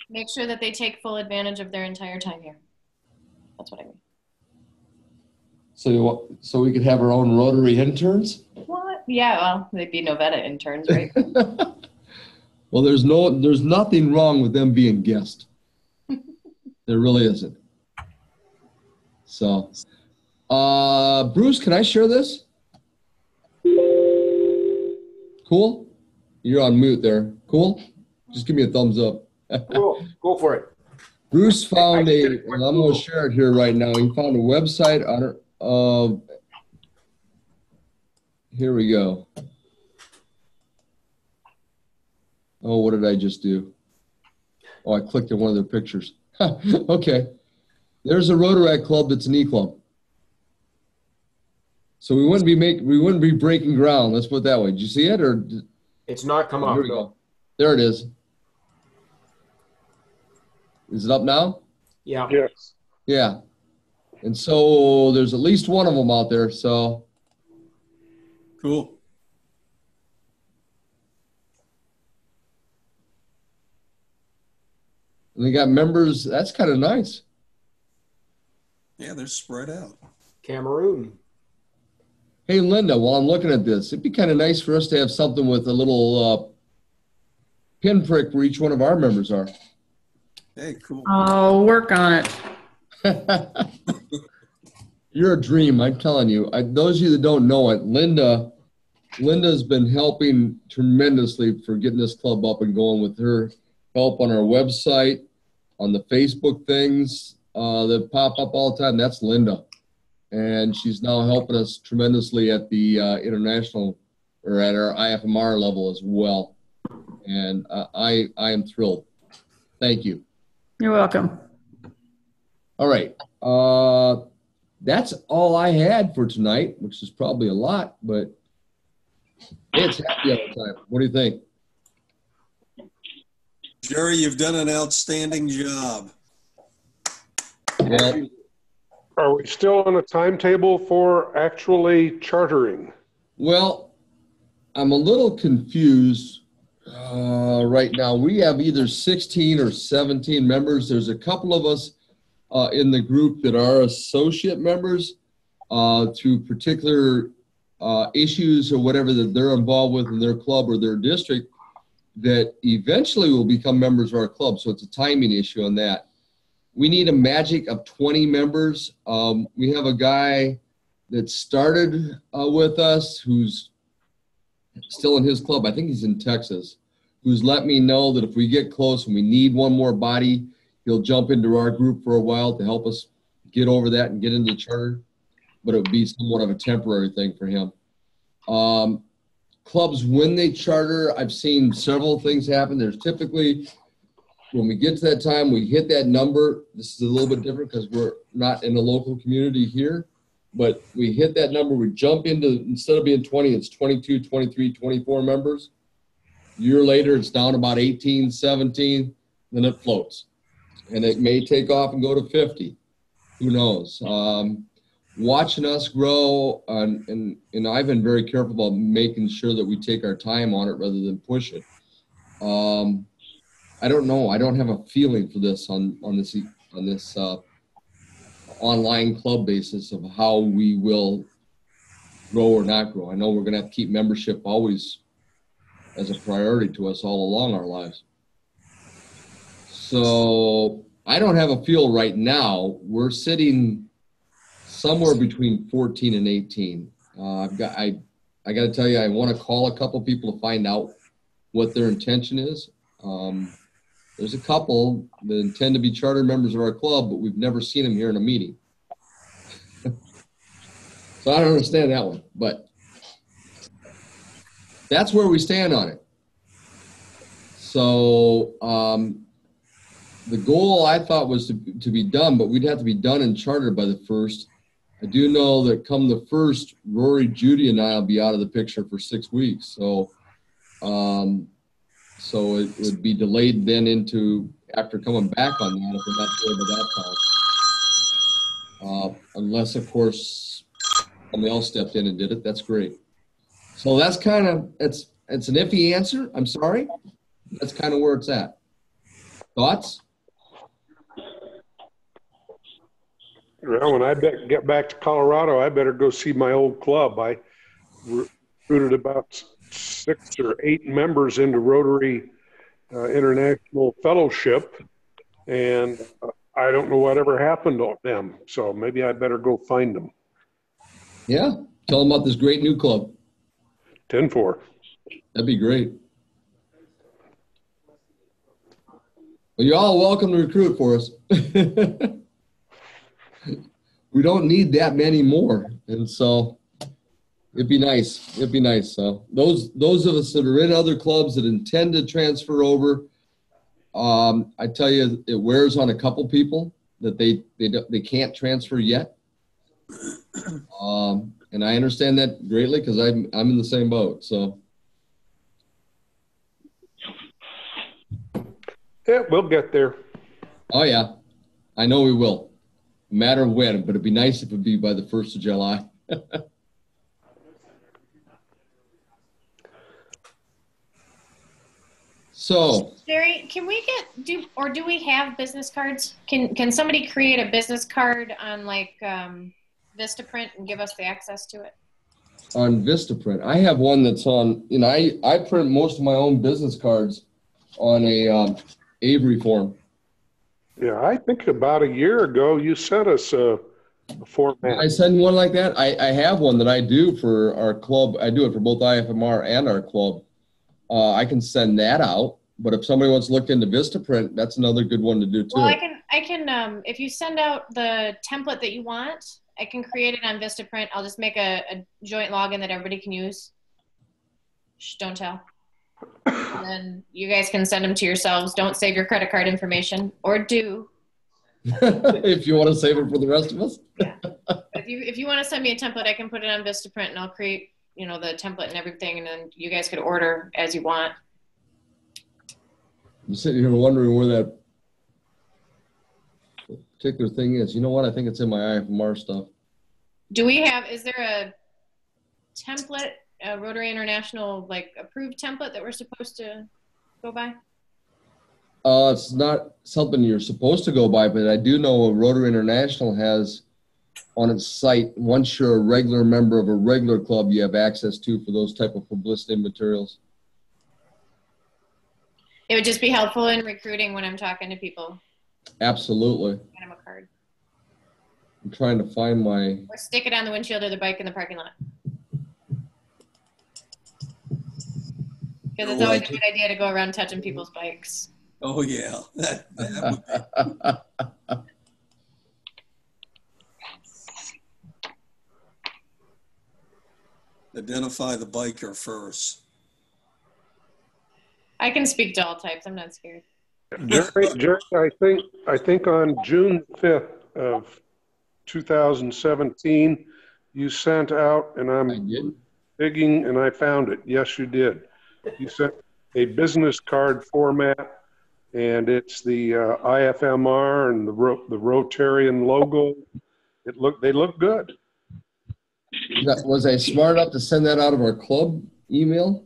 make sure that they take full advantage of their entire time here. That's what I mean. So we could have our own Rotary interns? What? Yeah, well, they'd be Novetta interns, right? Well, there's nothing wrong with them being guests. There really isn't. So, Bruce, can I share this? Cool? You're on mute there. Cool? Just give me a thumbs up. Cool. Go for it. Bruce found and I'm going to share it here right now. He found a website on here we go. Oh, what did I just do? Oh, I clicked on one of their pictures. Okay. There's a Rotaract club that's an E-club. So we wouldn't be breaking ground. Let's put it that way. Did you see it or? It's not come up. Here we go. There it is. Is it up now? Yeah. Yes. Yeah. And so there's at least one of them out there. So. Cool. And they got members. That's kind of nice. Yeah, they're spread out. Cameroon. Hey, Linda, while I'm looking at this, it'd be kind of nice for us to have something with a little pinprick where each one of our members are. Hey, cool. I'll work on it. You're a dream, I'm telling you. Those of you that don't know it, Linda's been helping tremendously for getting this club up and going with her help on our website, on the Facebook things that pop up all the time. That's Linda. And she's now helping us tremendously at the international or at our IFMR level as well. And I am thrilled. Thank you. You're welcome. All right. That's all I had for tonight, which is probably a lot, but it's happy hour time. What do you think? Jerry, you've done an outstanding job. Well, are we still on a timetable for actually chartering? Well, I'm a little confused right now. We have either 16 or 17 members. There's a couple of us in the group that are associate members to particular issues or whatever that they're involved with in their club or their district that eventually will become members of our club. So it's a timing issue on that. We need a magic of 20 members. We have a guy that started with us who's still in his club. I think he's in Texas, who's let me know that if we get close and we need one more body, he'll jump into our group for a while to help us get over that and get into the charter. But it would be somewhat of a temporary thing for him. Clubs, when they charter, I've seen several things happen. There's typically, when we get to that time, we hit that number. This is a little bit different because we're not in a local community here. But we hit that number, we jump into, instead of being 20, it's 22, 23, 24 members. A year later, it's down about 18, 17, then it floats. And it may take off and go to 50. Who knows? Watching us grow, and I've been very careful about making sure that we take our time on it rather than push it. I don't know. I don't have a feeling for this on this online club basis of how we will grow or not grow. I know we're going to have to keep membership always as a priority to us all along our lives. So I don't have a feel right now. We're sitting somewhere between 14 and 18. I got to tell you, I want to call a couple people to find out what their intention is. There's a couple that intend to be charter members of our club, but we've never seen them here in a meeting. So I don't understand that one, but that's where we stand on it. So the goal I thought was to be done, but we'd have to be done and chartered by the 1st. I do know that come the 1st, Rory, Judy, and I will be out of the picture for 6 weeks. So so it would be delayed then into after coming back on that if we're not there by that time. Unless, of course, somebody else stepped in and did it. That's great. So that's kind of, it's an iffy answer. I'm sorry. That's kind of where it's at. Thoughts? Well, when I get back to Colorado, I better go see my old club. recruited about 6 or 8 members into Rotary International Fellowship, and I don't know whatever happened to them. So maybe I better go find them. Yeah. Tell them about this great new club. 10-4. That'd be great. Well, you're all welcome to recruit for us. We don't need that many more. And so it'd be nice. It'd be nice. So those of us that are in other clubs that intend to transfer over, I tell you, it wears on a couple people that they can't transfer yet. And I understand that greatly because I'm in the same boat. So yeah, we'll get there. Oh yeah, I know we will. No matter when, but it'd be nice if it'd be by the 1st of July. So, Jerry, can we do we have business cards? Can somebody create a business card on like Vistaprint and give us the access to it? On Vistaprint, I have one that's on. I print most of my own business cards on a Avery form. Yeah, I think about a year ago you sent us a format. I send one like that. I have one that I do for our club. I do it for both IFMR and our club. I can send that out, but if somebody wants to look into Vistaprint, that's another good one to do too. Well, I can if you send out the template that you want, I can create it on Vistaprint. I'll just make a joint login that everybody can use. Shh, don't tell. And then you guys can send them to yourselves. Don't save your credit card information, or do. If you want to save it for the rest of us. Yeah. If you want to send me a template, I can put it on Vistaprint and I'll create the template and everything, and then you guys could order as you want. I'm sitting here wondering where that particular thing is. You know what? I think it's in my IFMR stuff. Is there a template, a Rotary International approved template that we're supposed to go by? It's not something you're supposed to go by, but I do know Rotary International has on its site, once you're a regular member of a regular club, you have access to for those type of publicity materials. It would just be helpful in recruiting when I'm talking to people. Absolutely. Get them a card. I'm trying to find my... Or stick it on the windshield of the bike in the parking lot. Because it's always a good idea to go around touching people's bikes. Oh, yeah. That would be. Identify the biker first. I can speak to all types. I'm not scared. Jerry, I think on June 5th of 2017, you sent out, and I'm digging, and I found it. Yes, you did. You sent a business card format, and it's the IFMR and the Rotarian logo. They look good. Was I smart enough to send that out of our club email?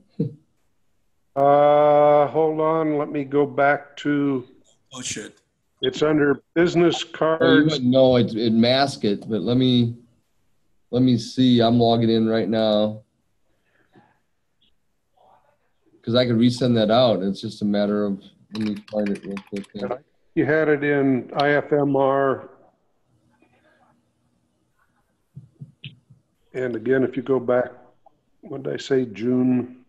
Hold on. Let me go back to. Oh shit! It's under business cards. Oh, you wouldn't know it mask it, but let me see. I'm logging in right now because I could resend that out. It's just a matter of let me find it real quick. Here. You had it in IFMR. And again, if you go back, what did I say, June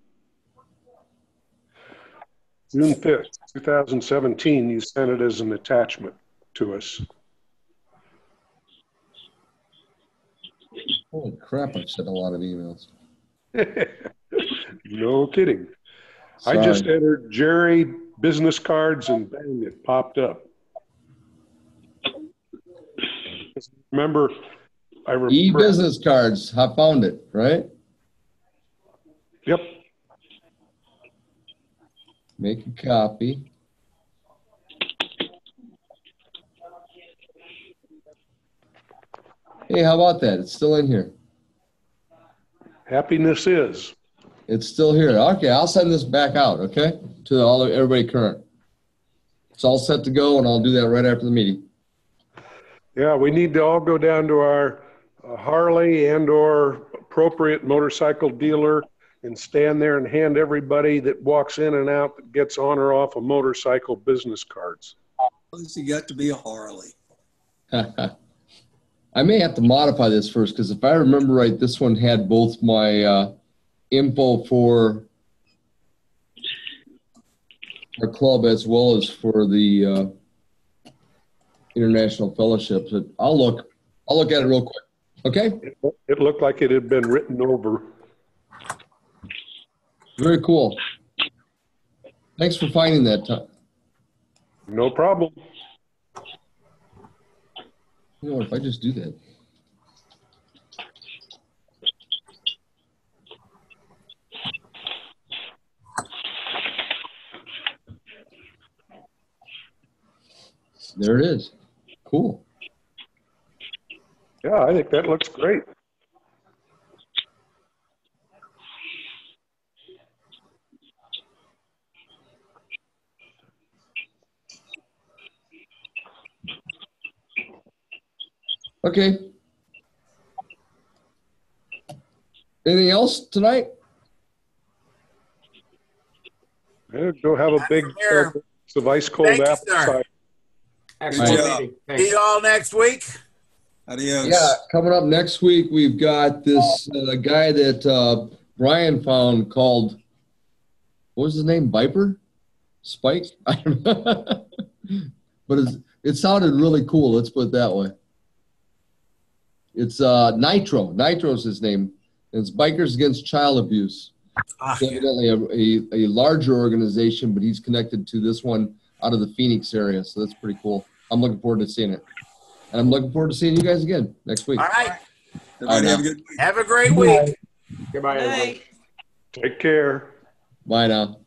5th, 2017, you sent it as an attachment to us. Holy crap, I've sent a lot of emails. No kidding. Sorry. I just entered Jerry business cards and bang, it popped up. Remember, e-business cards. I found it, right? Yep. Make a copy. Hey, how about that? It's still in here. Happiness is. It's still here. Okay, I'll send this back out, okay? To everybody current. It's all set to go, and I'll do that right after the meeting. Yeah, we need to all go down to our Harley and or appropriate motorcycle dealer and stand there and hand everybody that walks in and out that gets on or off a motorcycle business cards. You got to be a Harley. I may have to modify this first because if I remember right, this one had both my info for our club as well as for the International Fellowship. But I'll look at it real quick. Okay? It looked like it had been written over. Very cool. Thanks for finding that, Tom. No problem. You know what, if I just do that. There it is. Cool. Yeah, I think that looks great. Okay. Anything else tonight? Yeah, go have a big of ice cold Thank you, apple sir. cider. Excellent meeting. See you all next week. Adios. Yeah, coming up next week, we've got this guy that Brian found called, what was his name, Viper? Spike? I don't know. But it sounded really cool, let's put it that way. It's Nitro. Nitro's his name. It's Bikers Against Child Abuse. It's evidently a larger organization, but he's connected to this one out of the Phoenix area, so that's pretty cool. I'm looking forward to seeing it. And I'm looking forward to seeing you guys again next week. All right. Everybody have a good week. Have a great week. Goodbye, everybody. Take care. Bye now.